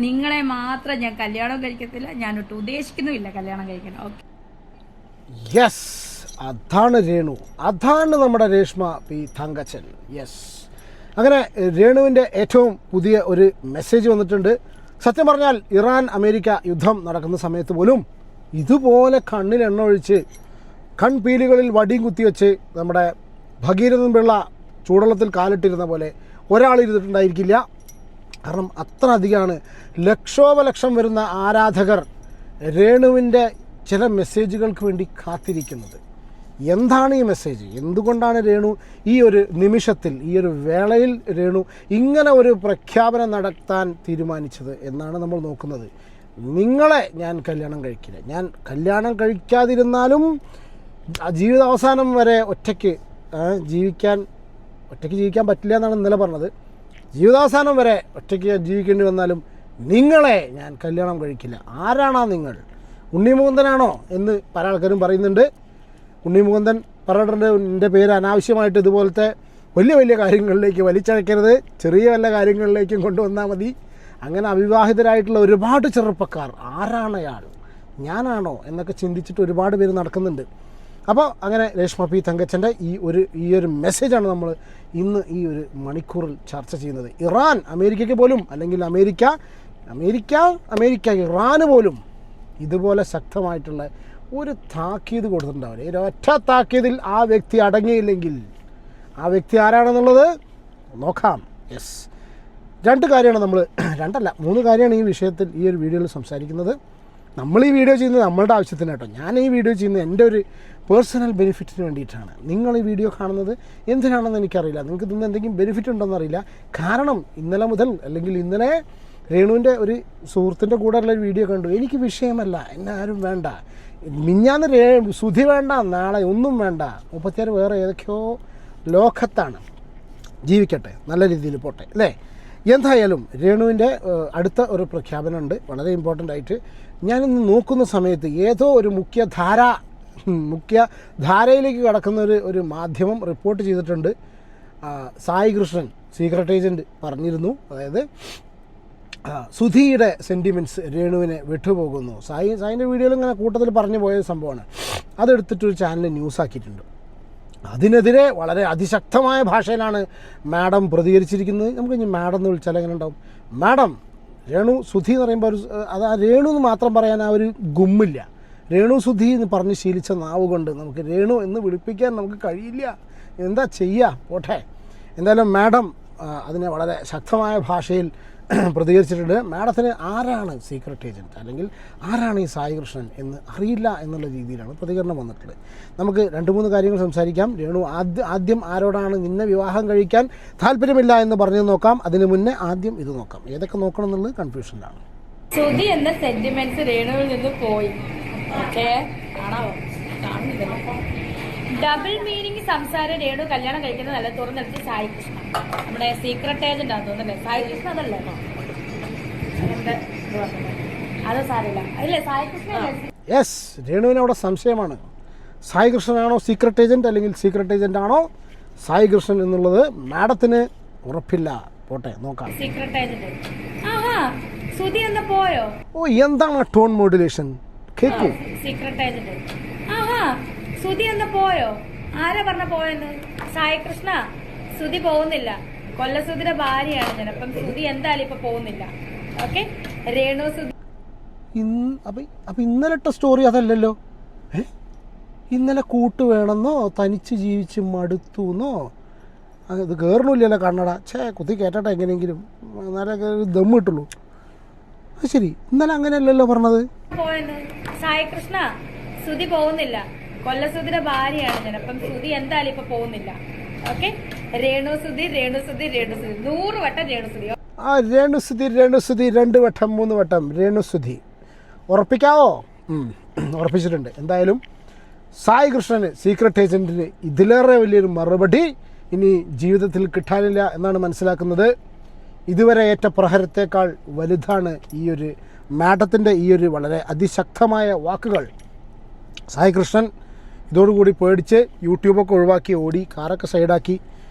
നിങ്ങളെ മാത്രം ഞാൻ കല്യാണം കഴിക്കത്തില്ല, ഞാനൊട്ട് ഉദ്ദേശിക്കുന്നുമില്ല കല്യാണം കഴിക്കണം. ഓക്കെ, യെസ്, അതാണ് രേണു, അതാണ് നമ്മുടെ രേഷ്മ പി തങ്കച്ചൻ. യെസ്, അങ്ങനെ രേണുവിൻ്റെ ഏറ്റവും പുതിയ ഒരു മെസ്സേജ് വന്നിട്ടുണ്ട്. സത്യം പറഞ്ഞാൽ ഇറാൻ അമേരിക്ക യുദ്ധം നടക്കുന്ന സമയത്ത് പോലും ഇതുപോലെ കണ്ണിൽ എണ്ണ ഒഴിച്ച് കൺപീലികളിൽ വടിയും കുത്തിവെച്ച് നമ്മുടെ ഭഗീരഥൻ പിള്ള ചൂടുവെള്ളത്തിൽ കാലിട്ടിരുന്ന പോലെ ഒരാളിരുന്നിട്ടുണ്ടായിരിക്കില്ല. കാരണം അത്ര അധികമാണ് ലക്ഷോപലക്ഷം വരുന്ന ആരാധകർ രേണുവിൻ്റെ ചില മെസ്സേജുകൾക്ക് വേണ്ടി കാത്തിരിക്കുന്നത്. എന്താണ് ഈ മെസ്സേജ്? എന്തുകൊണ്ടാണ് രേണു ഈ ഒരു നിമിഷത്തിൽ, ഈ ഒരു വേളയിൽ രേണു ഇങ്ങനെ ഒരു പ്രഖ്യാപനം നടത്താൻ തീരുമാനിച്ചത് എന്നാണ് നമ്മൾ നോക്കുന്നത്. നിങ്ങളെ ഞാൻ കല്യാണം കഴിക്കില്ല, ഞാൻ കല്യാണം കഴിക്കാതിരുന്നാലും ജീവിതാവസാനം വരെ ഒറ്റയ്ക്ക് ജീവിക്കാൻ പറ്റില്ല എന്നാണ് ഇന്നലെ പറഞ്ഞത്. ജീവിതാവസാനം വരെ ഒറ്റയ്ക്ക് ജീവിക്കേണ്ടി വന്നാലും നിങ്ങളെ ഞാൻ കല്യാണം കഴിക്കില്ല. ആരാണാ നിങ്ങൾ? ഉണ്ണിമുകുന്ദനാണോ എന്ന് പല ആൾക്കാരും പറയുന്നുണ്ട്. ഉണ്ണിമുകുന്ദൻ പറഞ്ഞിട്ടുണ്ട്, എൻ്റെ പേര് അനാവശ്യമായിട്ട് ഇതുപോലത്തെ വലിയ വലിയ കാര്യങ്ങളിലേക്ക് വലിച്ചഴക്കരുത്, ചെറിയ വല്ല കാര്യങ്ങളിലേക്കും കൊണ്ടുവന്നാൽ മതി. അങ്ങനെ അവിവാഹിതരായിട്ടുള്ള ഒരുപാട് ചെറുപ്പക്കാർ ആരാണ് അയാൾ, ഞാനാണോ എന്നൊക്കെ ചിന്തിച്ചിട്ട് ഒരുപാട് പേര് നടക്കുന്നുണ്ട്. അപ്പോൾ അങ്ങനെ രേഷ്മ പി തങ്കച്ചൻ്റെ ഈ ഒരു മെസ്സേജാണ് നമ്മൾ ഇന്ന് ഈ ഒരു മണിക്കൂറിൽ ചർച്ച ചെയ്യുന്നത്. ഇറാൻ അമേരിക്കയ്ക്ക് പോലും, അല്ലെങ്കിൽ അമേരിക്ക ഇറാന് പോലും ഇതുപോലെ ശക്തമായിട്ടുള്ള ഒരു താക്കീത് കൊടുത്തിട്ടുണ്ടാവില്ല. ഈ ഒറ്റ താക്കീതിൽ ആ വ്യക്തി അടങ്ങിയില്ലെങ്കിൽ ആ വ്യക്തി ആരാണെന്നുള്ളത് നോക്കാം. യെസ്, രണ്ട് കാര്യമാണ് ഈ വിഷയത്തിൽ, ഈ ഒരു വീഡിയോയിൽ സംസാരിക്കുന്നത്. നമ്മൾ ഈ വീഡിയോ ചെയ്യുന്നത് നമ്മളുടെ ആവശ്യത്തിന് കേട്ടോ. ഞാൻ ഈ വീഡിയോ ചെയ്യുന്നത് എൻ്റെ ഒരു പേഴ്സണൽ ബെനിഫിറ്റിന് വേണ്ടിയിട്ടാണ്. നിങ്ങൾ ഈ വീഡിയോ കാണുന്നത് എന്തിനാണെന്ന് എനിക്കറിയില്ല, നിങ്ങൾക്ക് ഇതിന് എന്തെങ്കിലും ബെനിഫിറ്റ് ഉണ്ടോയെന്നറിയില്ല. കാരണം ഇന്നലെ രേണുവിൻ്റെ ഒരു സുഹൃത്തിൻ്റെ കൂടെയുള്ള ഒരു വീഡിയോ കണ്ടു. എനിക്ക് വിഷയമല്ല, എന്നെ ആരും വേണ്ട, മിഞ്ഞാന്ന് സുധി വേണ്ട, നാളെ ഒന്നും വേണ്ട, 36 വേറെ ഏതൊക്കെയോ ലോകത്താണ്, ജീവിക്കട്ടെ, നല്ല രീതിയിൽ പോട്ടെ അല്ലേ. എന്തായാലും രേണുവിൻ്റെ അടുത്ത ഒരു പ്രഖ്യാപനമുണ്ട് വളരെ ഇമ്പോർട്ടൻ്റ് ആയിട്ട്. ഞാനിന്ന് നോക്കുന്ന സമയത്ത് ഏതോ ഒരു മുഖ്യധാരയിലേക്ക് കടക്കുന്ന ഒരു മാധ്യമം റിപ്പോർട്ട് ചെയ്തിട്ടുണ്ട്. സായി കൃഷ്ണൻ സീക്രട്ട് ഏജൻറ്റ് പറഞ്ഞിരുന്നു, സുധിയുടെ സെൻറ്റിമെൻറ്റ്സ് രേണുവിനെ വിട്ടുപോകുന്നു. സായിൻ്റെ വീഡിയോയിൽ ഇങ്ങനെ കൂട്ടത്തിൽ പറഞ്ഞു പോയ സംഭവമാണ്. അതെടുത്തിട്ടൊരു ചാനൽ ന്യൂസാക്കിയിട്ടുണ്ട്. അതിനെതിരെ വളരെ അതിശക്തമായ ഭാഷയിലാണ് മാഡം പ്രതികരിച്ചിരിക്കുന്നത്. നമുക്ക് ഇനി മാഡം എന്ന് വിളിച്ചാൽ എങ്ങനെ ഉണ്ടാവും? മാഡം, സുധി എന്ന് പറയുമ്പോൾ രേണു എന്ന് മാത്രം പറയാൻ ആ ഒരു ഗുമ്മില്ല. സുധി എന്ന് പറഞ്ഞ് ശീലിച്ച നാവ് കൊണ്ട് നമുക്ക് രേണു എന്ന് വിളിപ്പിക്കാൻ നമുക്ക് കഴിയില്ല. എന്താ ചെയ്യുക, പോട്ടെ. എന്തായാലും മാഡം അതിനെ വളരെ ശക്തമായ ഭാഷയിൽ പ്രതികരിച്ചിട്ടുണ്ട്. മാഡത്തിന് ആരാണ് സീക്രട്ട് ഏജൻറ്റ്, അല്ലെങ്കിൽ ആരാണ് ഈ സായി കൃഷ്ണൻ എന്ന് അറിയില്ല എന്നുള്ള രീതിയിലാണ് പ്രതികരണം വന്നിട്ടുള്ളത്. നമുക്ക് 2-3 കാര്യങ്ങൾ സംസാരിക്കാം. രേണു ആദ്യം ആരോടാണ് നിന്നെ വിവാഹം കഴിക്കാൻ താല്പര്യമില്ല എന്ന് പറഞ്ഞു നോക്കാം. അതിന് മുന്നേ ആദ്യം ഇത് നോക്കാം. ഏതൊക്കെ നോക്കണം എന്നുള്ളത് കൺഫ്യൂഷനിലാണ്. സുധി എന്ന സെന്റിമെന്റ്സ് രേണുവിൽ നിന്ന് പോയി. ഡബിൾ മീനിങ് സംസാരം രേണു കല്യാണം കഴിക്കുന്നത് നല്ല തുറന്നെടുത്ത് സായി കൃഷ്ണ, നമ്മുടെ സീക്രട്ട് ഏജന്റ് ആണെന്ന് തോന്നുന്നല്ലേ? സായി കൃഷ്ണ അതല്ലേ? അത് സാരില്ല, അല്ലേ? സായി കൃഷ്ണ. യെസ്, രേണുവിന് അവിടെ സംശയമാണ്. സായി കൃഷ്ണനാണോ സീക്രട്ട് ഏജന്റ്, അല്ലെങ്കിൽ സീക്രട്ട് ഏജന്റ് ആണോ സായി കൃഷ്ണൻ എന്നുള്ളത് മാഡത്തിന് ഉറപ്പില്ല. പോട്ടെ, നോക്കാം. Secret agent. സുധി എന്ന് പോയോ? ഓ, എന്താണ് ടോൺ മോഡുലേഷൻ? കേൾക്കൂ. Secret agent. സുധി എന്ന് പോയോ? ആരാ പറഞ്ഞ പോയെന്ന്? സായി കൃഷ്ണ, സുധി പോകുന്നില്ല, കൊല്ലസുധിയുടെ ഭാര്യയാണ് ഞാൻ. അപ്പം സുധി എന്തായാലും ഇപ്പൊ പോകുന്നില്ല. ഓക്കെ, രേണു സുധി. അപ്പൊ ഇന്നലെ ഇട്ട സ്റ്റോറി അതല്ലല്ലോ. ഇന്നലെ കൂട്ട് വേണമെന്നോ തനിച്ച് ജീവിച്ച് മടുത്തുന്നോ അത് കയറണില്ലല്ലോ കണ്ണട. കുത്തി കേട്ടട്ടെ എങ്ങനെയെങ്കിലും, എന്നാലേ ദമ്മ് കിട്ടുള്ളൂ. അത് ശരി, ഇന്നലെ അങ്ങനെയല്ലല്ലോ പറഞ്ഞത്. പോയെന്ന് സായി കൃഷ്ണ, സുധി പോകുന്നില്ല, കൊല്ലസുധിയുടെ ഭാര്യയാണ് ഞാൻ. അപ്പം സുധി എന്തായാലും ഇപ്പൊ പോകുന്നില്ല. ഓക്കെ, രേണു സുധി 100 വട്ടം രേണുസുധി. രേണുസുധി 2 വട്ടം 3 വട്ടം രേണുസുധി. ഉറപ്പിക്കാവോ? ഉറപ്പിച്ചിട്ടുണ്ട്. എന്തായാലും സായി കൃഷ്ണന്, സീക്രട്ട് ഏജൻറ്റിന് ഇതിലേറെ വലിയൊരു മറുപടി ഇനി ജീവിതത്തിൽ കിട്ടാനില്ല എന്നാണ് മനസ്സിലാക്കുന്നത്. ഇതുവരെ ഏറ്റ പ്രഹരത്തേക്കാൾ വലുതാണ് ഈ ഒരു മാഡത്തിൻ്റെ ഈ ഒരു വളരെ അതിശക്തമായ വാക്കുകൾ. സായി കൃഷ്ണൻ ഇതോടുകൂടി പേടിച്ച് യൂട്യൂബൊക്കെ ഒഴിവാക്കി ഓടി, കാറൊക്കെ സൈഡാക്കി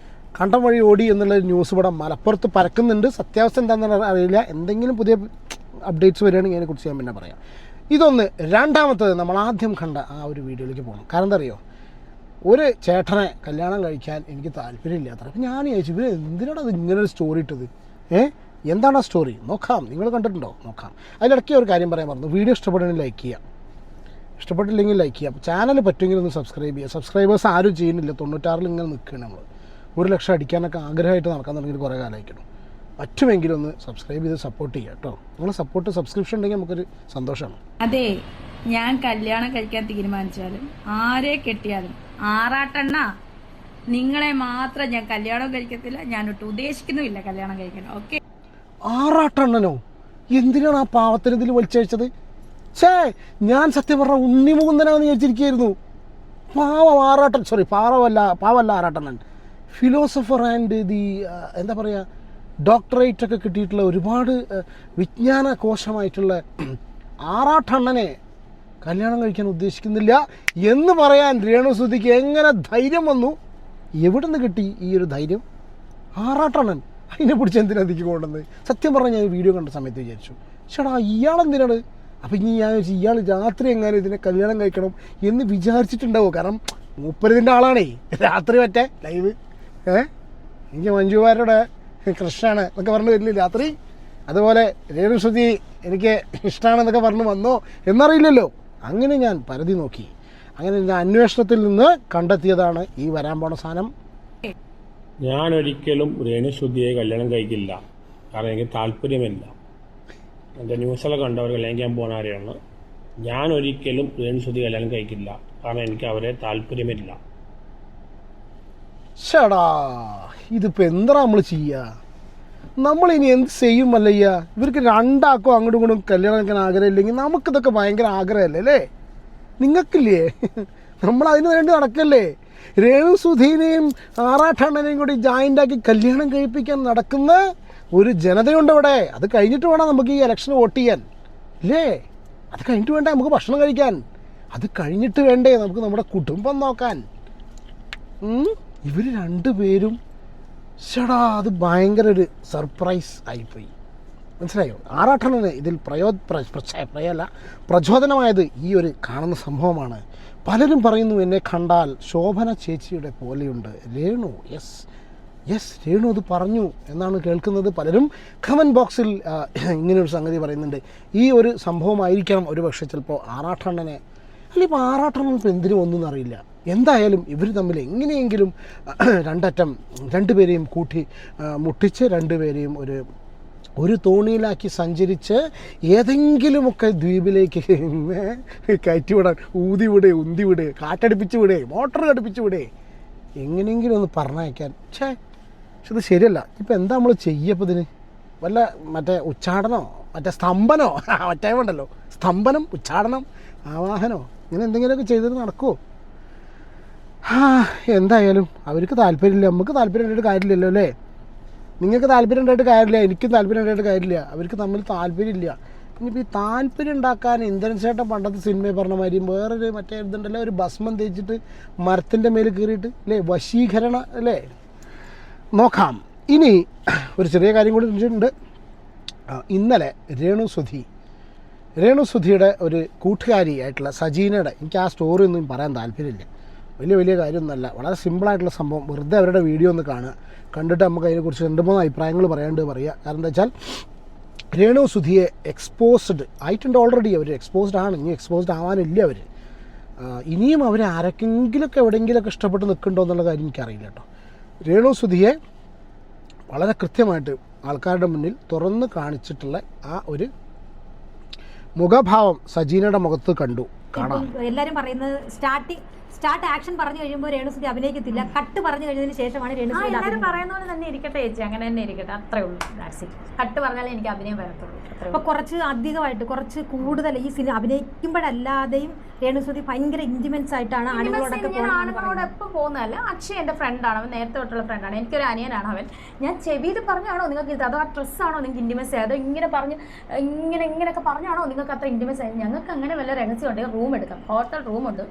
കണ്ടം വഴി ഓടി എന്നുള്ള ന്യൂസ് ഇവിടെ മലപ്പുറത്ത് പരക്കുന്നുണ്ട്. സത്യാവസ്ഥ എന്താണെന്ന് അറിയില്ല. എന്തെങ്കിലും പുതിയ അപ്ഡേറ്റ്സ് വരികയാണെങ്കിൽ അതിനെക്കുറിച്ച് ഞാൻ പിന്നെ പറയാം. ഇതൊന്ന്. രണ്ടാമത്തത് നമ്മൾ ആദ്യം കണ്ട ആ ഒരു വീഡിയോയിലേക്ക് പോകണം. കാരണം എന്താ അറിയോ, ഒരു ചേട്ടനെ കല്യാണം കഴിക്കാൻ എനിക്ക് താല്പര്യമില്ല അത്ര. അപ്പം ഞാൻ ചോദിച്ചു ഇവർ എന്തിനാണ് അത് ഇങ്ങനെ ഒരു സ്റ്റോറി ഇട്ടത്? എന്താണ് ആ സ്റ്റോറി? നോക്കാം, നിങ്ങൾ കണ്ടിട്ടുണ്ടോ? നോക്കാം. അതിലിടയ്ക്ക് ഒരു കാര്യം പറയാൻ പറഞ്ഞു, വീഡിയോ ഇഷ്ടപ്പെടുകയാണെങ്കിൽ ലൈക്ക് ചെയ്യുക, ഇഷ്ടപ്പെട്ടില്ലെങ്കിൽ ലൈക്ക് ചെയ്യുക. അപ്പോൾ ചാനൽ പറ്റുമെങ്കിൽ ഒന്ന് സബ്സ്ക്രൈബ് ചെയ്യുക. സബ്സ്ക്രൈബേഴ്സ് ആരും ചെയ്യുന്നില്ല, 96 ഇങ്ങനെ നിൽക്കുകയാണ്. നമ്മൾ 1 ലക്ഷം അടിക്കാനൊക്കെ ആഗ്രഹമായിട്ട് നടക്കാൻ തുടങ്ങിയിട്ട് കുറേ കാലമായിരിക്കണം. പറ്റുമെങ്കിലും ഒന്ന് സബ്സ്ക്രൈബ് ചെയ്ത് സപ്പോർട്ട് ചെയ്യുക കേട്ടോ. നിങ്ങൾ സപ്പോർട്ട് സബ്സ്ക്രിപ്ഷൻ ഉണ്ടെങ്കിൽ നമുക്കൊരു സന്തോഷമാണ്. അതെ, ഞാൻ കല്യാണം കഴിക്കാൻ തീരുമാനിച്ചാലും ആരെ കെട്ടിയാലും ആറാട്ടെണ്ണ നിങ്ങളെ മാത്രം ഞാൻ കല്യാണം കഴിക്കത്തില്ല. ഞാനൊട്ട് ഉദ്ദേശിക്കുന്നുമില്ല കല്യാണം കഴിക്കാൻ. ഓക്കെ. ആറാട്ടെണ്ണനോ? എന്തിനാണ് ആ പാവത്തിന് ഇതിൽ വലിച്ചഴിച്ചത്? ഞാൻ സത്യം പറഞ്ഞ ഉണ്ണിമുകുന്ദനാന്ന് വിചാരിച്ചിരിക്കുകയായിരുന്നു. പാവല്ല ആറാട്ടെണ്ണൻ. ഫിലോസഫർ ആൻഡ് ദി എന്താ പറയുക, ഡോക്ടറേറ്റ് ഒക്കെ കിട്ടിയിട്ടുള്ള ഒരുപാട് വിജ്ഞാന കോശമായിട്ടുള്ള ആറാട്ടെണ്ണനെ കല്യാണം കഴിക്കാൻ ഉദ്ദേശിക്കുന്നില്ല എന്ന് പറയാൻ രേണുസുധിക്ക് എങ്ങനെ ധൈര്യം വന്നു? എവിടെ നിന്ന് കിട്ടി ഈ ഒരു ധൈര്യം? ആറാട്ടെണ്ണൻ അതിനെ പിടിച്ച് എന്തിനാ അതിക്ക് കൊണ്ടുവന്നത്? സത്യം പറഞ്ഞാൽ ഞാൻ വീഡിയോ കണ്ട സമയത്ത് വിചാരിച്ചു, ചേട്ടാ ഇയാളെന്തിനാണ്? അപ്പം ഇനി ഞാൻ വിചാരിച്ചു ഇയാൾ രാത്രി എങ്ങാനും ഇതിനെ കല്യാണം കഴിക്കണം എന്ന് വിചാരിച്ചിട്ടുണ്ടാവും. കാരണം മൂപ്പരതിൻ്റെ ആളാണേ. രാത്രി മറ്റേ ലൈവ് എനിക്ക് മഞ്ജുവാരുടെ കൃഷ്ണാണ് എന്നൊക്കെ പറഞ്ഞു വരില്ലേ രാത്രി. അതുപോലെ രേണുസുധി എനിക്ക് ഇഷ്ടമാണെന്നൊക്കെ പറഞ്ഞു വന്നോ എന്നറിയില്ലല്ലോ. അങ്ങനെ ഞാൻ പരതി നോക്കി. അങ്ങനെ ഞാൻ അന്വേഷണത്തിൽ നിന്ന് കണ്ടെത്തിയതാണ് ഈ വരാൻ പോണ സാധനം. ഞാൻ ഒരിക്കലും രേണുസുധിയെ കല്യാണം കഴിക്കില്ല. കാരണം എനിക്ക് താല്പര്യമില്ല. എൻ്റെ ന്യൂസിലൊക്കെ കണ്ടവർ കല്യാണം ചെയ്യാൻ പോകുന്നവരെയാണ്. ഞാൻ ഒരിക്കലും രേണുസുധി കല്യാണം കഴിക്കില്ല. കാരണം എനിക്ക് അവരെ താല്പര്യമില്ല. ചേടാ ഇതിപ്പോൾ എന്താ നമ്മൾ ചെയ്യുക? നമ്മളിനി എന്ത് ചെയ്യും അല്ലയ്യ? ഇവർക്ക് രണ്ടാക്കോ അങ്ങോട്ടും ഇങ്ങോട്ടും കല്യാണം കഴിക്കാൻ ആഗ്രഹമില്ലെങ്കിൽ നമുക്കിതൊക്കെ ഭയങ്കര ആഗ്രഹമല്ലേ അല്ലേ? നിങ്ങൾക്കില്ലേ? നമ്മളതിന് വേണ്ടി നടക്കല്ലേ? രേണുസുധീനെയും ആറാട്ടെണ്ണനെയും കൂടി ജോയിൻ്റാക്കി കല്യാണം കഴിപ്പിക്കാൻ നടക്കുന്ന ഒരു ജനതയുണ്ട് ഇവിടെ. അത് കഴിഞ്ഞിട്ട് വേണം നമുക്ക് ഈ ഇലക്ഷന് വോട്ട് ചെയ്യാൻ ഇല്ലേ? അത് കഴിഞ്ഞിട്ട് വേണ്ടേ നമുക്ക് ഭക്ഷണം കഴിക്കാൻ? അത് കഴിഞ്ഞിട്ട് വേണ്ടേ നമുക്ക് നമ്മുടെ കുടുംബം നോക്കാൻ? ഇവർ രണ്ടുപേരും ചേടാ അത് ഭയങ്കര ഒരു സർപ്രൈസ് ആയിപ്പോയി. മനസ്സിലായോ? ആറാട്ടെണ്ണന് ഇതിൽ പ്രചോദനമായത് ഈ ഒരു കാണുന്ന സംഭവമാണ്. പലരും പറയുന്നു എന്നെ കണ്ടാൽ ശോഭന ചേച്ചിയുടെ പോലെയുണ്ട് രേണു. യെസ് രേണു അത് പറഞ്ഞു എന്നാണ് കേൾക്കുന്നത്. പലരും കമൻറ്റ് ബോക്സിൽ ഇങ്ങനെയൊരു സംഗതി പറയുന്നുണ്ട്. ഈ ഒരു സംഭവമായിരിക്കണം ഒരു പക്ഷേ ചിലപ്പോൾ ആറാട്ടെണ്ണനെ, അല്ല ഇപ്പോൾ ആറാട്ടെണ്ണൻ ഇപ്പോൾ എന്തിനും ഒന്നും അറിയില്ല. എന്തായാലും ഇവർ തമ്മിൽ എങ്ങനെയെങ്കിലും രണ്ടുപേരെയും കൂട്ടി മുട്ടിച്ച് രണ്ടുപേരെയും ഒരു തോണിയിലാക്കി സഞ്ചരിച്ച് ഏതെങ്കിലുമൊക്കെ ദ്വീപിലേക്ക് കയറ്റിവിടാൻ ഊതിവിടെ ഉന്തിവിടെ കാറ്റടിപ്പിച്ച് വിടേ മോട്ടർ ഘടിപ്പിച്ച് വിടേ എങ്ങനെയെങ്കിലും ഒന്ന് പറഞ്ഞയക്കാൻ. പക്ഷേ ഇത് ശരിയല്ല. ഇപ്പം എന്താ നമ്മൾ ചെയ്യപ്പോൾ ഇതിന്? വല്ല മറ്റേ ഉച്ചാടനോ മറ്റേ സ്തംഭനോ മറ്റേ ഉണ്ടല്ലോ, സ്തംഭനം ഉച്ചാടനം ആവാഹനോ ഇങ്ങനെ എന്തെങ്കിലുമൊക്കെ ചെയ്തിട്ട് നടക്കുമോ? എന്തായാലും അവർക്ക് താല്പര്യമില്ല, നമുക്ക് താല്പര്യം ഉണ്ടായിട്ട് കാര്യമില്ലല്ലോ അല്ലേ? നിങ്ങൾക്ക് താല്പര്യം ഉണ്ടായിട്ട് കാര്യമില്ല, എനിക്കും താല്പര്യം ഉണ്ടായിട്ട് കാര്യമില്ല. അവർക്ക് തമ്മിൽ താല്പര്യമില്ല. ഇനിയിപ്പോൾ ഈ താല്പര്യം ഉണ്ടാക്കാൻ ഇന്ദ്രൻസേട്ടൻ പണ്ടത്തെ സിനിമയിൽ പറഞ്ഞ മാതിരി വേറൊരു മറ്റേ ഇതുണ്ടല്ലോ, ഒരു ഭസ്മം തേച്ചിട്ട് മരത്തിൻ്റെ മേൽ കയറിയിട്ട് അല്ലേ, വശീകരണ അല്ലേ? നോക്കാം. ഇനി ഒരു ചെറിയ കാര്യം കൂടി ഉണ്ട്. ഇന്നലെ രേണുസുധിയുടെ ഒരു കൂട്ടുകാരിയായിട്ടുള്ള സജീനയുടെ, എനിക്ക് ആ സ്റ്റോറി ഒന്നും പറയാൻ താല്പര്യമില്ല, വലിയ കാര്യമൊന്നുമല്ല, വളരെ സിമ്പിളായിട്ടുള്ള സംഭവം. വെറുതെ അവരുടെ വീഡിയോ ഒന്ന് കാണുക, കണ്ടിട്ട് നമുക്ക് അതിനെക്കുറിച്ച് 2-3 അഭിപ്രായങ്ങൾ പറയുക. കാരണം എന്താ വെച്ചാൽ രേണുസുധിയെ എക്സ്പോസ്ഡ് ആയിട്ടുണ്ട് ഓൾറെഡി. അവർ എക്സ്പോസ്ഡ് ആണ്, ഇനി എക്സ്പോസ്ഡ് ആവാനില്ല അവർ. ഇനിയും അവർ ആരൊക്കെങ്കിലൊക്കെ എവിടെയെങ്കിലുമൊക്കെ ഇഷ്ടപ്പെട്ട് നിൽക്കുന്നുണ്ടോ എന്നുള്ള കാര്യം എനിക്കറിയില്ല കേട്ടോ. രേണുസുധിയെ വളരെ കൃത്യമായിട്ട് ആൾക്കാരുടെ മുന്നിൽ തുറന്ന് കാണിച്ചിട്ടുള്ള ആ ഒരു മുഖഭാവം സജീനയുടെ മുഖത്ത് കാണാം. എല്ലാവരും പറയുന്നത് സ്റ്റാർട്ട് ആക്ഷൻ പറഞ്ഞു കഴിയുമ്പോൾ രേണുസുധി അഭിനയിക്കത്തില്ല, കട്ട് പറഞ്ഞു കഴിഞ്ഞതിന് ശേഷമാണ് രേണുസുധി. എല്ലാവരും പറയുന്ന പോലെ തന്നെ ഇരിക്കട്ടെ ചേച്ചി, അങ്ങനെ തന്നെ ഇരിക്കട്ടെ, അത്രേ ഉള്ളൂ. കട്ട് പറഞ്ഞാലേ എനിക്ക് അഭിനയം വരത്തുള്ളൂ. അപ്പോൾ കുറച്ച് അധികമായിട്ട് കുറച്ച് കൂടുതൽ ഈ സിനിമ അഭിനയിക്കുമ്പോഴല്ലാതെയും രേണുസുധി ഭയങ്കര ഇന്റിമൻസ് ആയിട്ടാണ് ആണുങ്ങളോടൊക്കെ ആണുങ്ങളോടൊപ്പം പോകുന്നതല്ല. അക്ഷയ് എൻ്റെ ഫ്രണ്ടാണ്, അവൻ നേരത്തെ തൊട്ടുള്ള ഫ്രണ്ടാണ്, എനിക്കൊരു അനിയനാണ് അവൻ. ഞാൻ ചെവിയിൽ പറഞ്ഞാണോ നിങ്ങൾക്ക് ഇത്, അതോ ആ ഡ്രസ്സാണോ നിങ്ങൾക്ക് ഇൻറ്റിമസി, അതോ ഇങ്ങനെയൊക്കെ പറഞ്ഞാണോ നിങ്ങൾക്ക് അത്ര ഇൻറ്റിമസി ആയത്? ഞങ്ങൾക്ക് അങ്ങനെ വല്ല രഹസ്യം ഉണ്ടെങ്കിൽ റൂം എടുക്കാം, ഹോട്ടൽ റൂമുണ്ട്,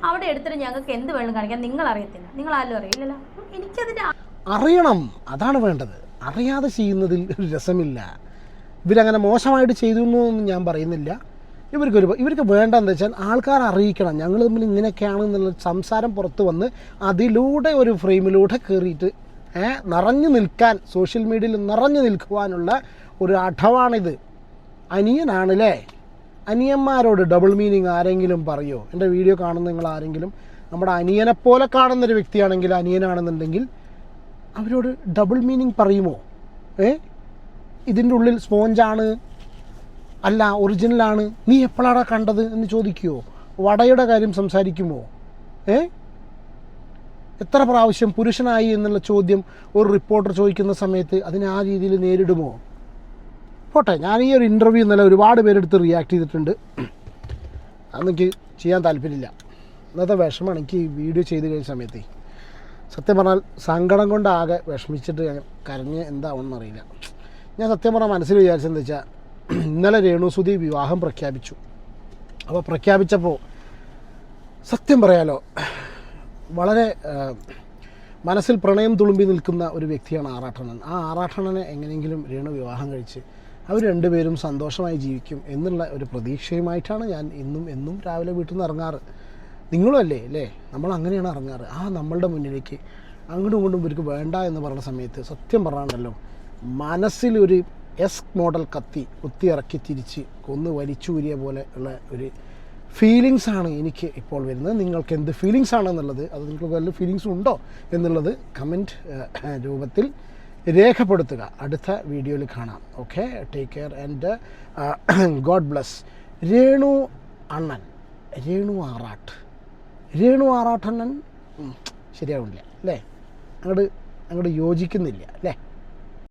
അവിടെ എടുത്തിട്ട് ഞങ്ങൾക്ക് എന്ത് വേണം കാണിക്കാൻ. നിങ്ങൾ അറിയത്തില്ല, നിങ്ങൾ ആരും അറിയില്ലല്ലോ. എനിക്കതിൻ്റെ അറിയണം, അതാണ് വേണ്ടത്. അറിയാതെ ചെയ്യുന്നതിൽ ഒരു രസമില്ല. ഇവരങ്ങനെ മോശമായിട്ട് ചെയ്തു എന്നൊന്നും ഞാൻ പറയുന്നില്ല. ഇവർക്ക് വേണ്ടതെന്ന് വെച്ചാൽ ആൾക്കാർ അറിയിക്കണം ഞങ്ങൾ തമ്മിൽ ഇങ്ങനെയൊക്കെയാണെന്നുള്ള സംസാരം പുറത്ത് വന്ന് അതിലൂടെ ഒരു ഫ്രെയിമിലൂടെ കയറിയിട്ട് നിറഞ്ഞു നിൽക്കാൻ, സോഷ്യൽ മീഡിയയിൽ നിറഞ്ഞു നിൽക്കുവാനുള്ള ഒരു അടവാണിത്. അനിയനാണല്ലേ, അനിയന്മാരോട് ഡബിൾ മീനിങ് ആരെങ്കിലും പറയോ? എൻ്റെ വീഡിയോ കാണുന്ന നിങ്ങൾ ആരെങ്കിലും നമ്മുടെ അനിയനെപ്പോലെ കാണുന്നൊരു വ്യക്തിയാണെങ്കിൽ, അനിയനാണെന്നുണ്ടെങ്കിൽ അവരോട് ഡബിൾ മീനിങ് പറയുമോ? ഇതിൻ്റെ ഉള്ളിൽ സ്പോഞ്ചാണ്, അല്ല ഒറിജിനലാണ്, നീ എപ്പോഴാണ് കണ്ടത് എന്ന് ചോദിക്കുമോ? വടയുടെ കാര്യം സംസാരിക്കുമോ? എത്ര പ്രാവശ്യം പുരുഷനായി എന്നുള്ള ചോദ്യം ഒരു റിപ്പോർട്ടർ ചോദിക്കുന്ന സമയത്ത് അതിനെ ആ രീതിയിൽ നേരിടുമോ? പോട്ടെ, ഞാൻ ഈ ഒരു ഇൻ്റർവ്യൂ ഇന്നലെ ഒരുപാട് പേരെടുത്ത് റിയാക്ട് ചെയ്തിട്ടുണ്ട്. അതെനിക്ക് ചെയ്യാൻ താല്പര്യമില്ല. ഇന്നത്തെ വിഷമമാണ് എനിക്ക് ഈ വീഡിയോ ചെയ്ത് കഴിഞ്ഞ സമയത്ത്. സത്യം പറഞ്ഞാൽ സങ്കടം കൊണ്ട് ആകെ വിഷമിച്ചിട്ട് കരഞ്ഞ് എന്താവണമെന്ന് അറിയില്ല. ഞാൻ സത്യം പറഞ്ഞാൽ മനസ്സിൽ വിചാരിച്ചതെന്ന് വെച്ചാൽ, ഇന്നലെ രേണുസുതി വിവാഹം പ്രഖ്യാപിച്ചു. അപ്പോൾ പ്രഖ്യാപിച്ചപ്പോൾ സത്യം പറയാലോ വളരെ മനസ്സിൽ പ്രണയം തുളുമ്പി നിൽക്കുന്ന ഒരു വ്യക്തിയാണ് ആറാട്ടണ്ണൻ. ആ ആറാട്ടണ്ണനെ എങ്ങനെയെങ്കിലും രേണു വിവാഹം കഴിച്ച് അവർ രണ്ടുപേരും സന്തോഷമായി ജീവിക്കും എന്നുള്ള ഒരു പ്രതീക്ഷയുമായിട്ടാണ് ഞാൻ എന്നും രാവിലെ വീട്ടിൽ നിന്ന് ഇറങ്ങാറ്. നിങ്ങളും അല്ലേ നമ്മൾ അങ്ങനെയാണ് ഇറങ്ങാറ്. നമ്മളുടെ മുന്നിലേക്ക് അങ്ങോട്ടും ഇങ്ങോട്ടും ഇവർക്ക് വേണ്ട എന്ന് പറയുന്ന സമയത്ത് സത്യം പറഞ്ഞാണല്ലോ മനസ്സിലൊരു എസ് മോഡൽ കത്തി കുത്തിയിറക്കി തിരിച്ച് കൊന്ന് വലിച്ചൂരിയ പോലെ ഉള്ള ഒരു ഫീലിങ്സാണ് എനിക്ക് ഇപ്പോൾ വരുന്നത്. നിങ്ങൾക്ക് എന്ത് ഫീലിങ്സ് ആണെന്നുള്ളത്, അത് നിങ്ങൾക്ക് വല്ല ഫീലിങ്സും ഉണ്ടോ എന്നുള്ളത് കമൻറ്റ് രൂപത്തിൽ രേഖപ്പെടുത്തുക. അടുത്ത വീഡിയോയിൽ കാണാം. Okay, take care and God bless. Renu ആറാട്ടണ്ണൻ ശരിയാവില്ല അല്ലേ? അങ്ങോട്ട് യോജിക്കുന്നില്ല അല്ലേ?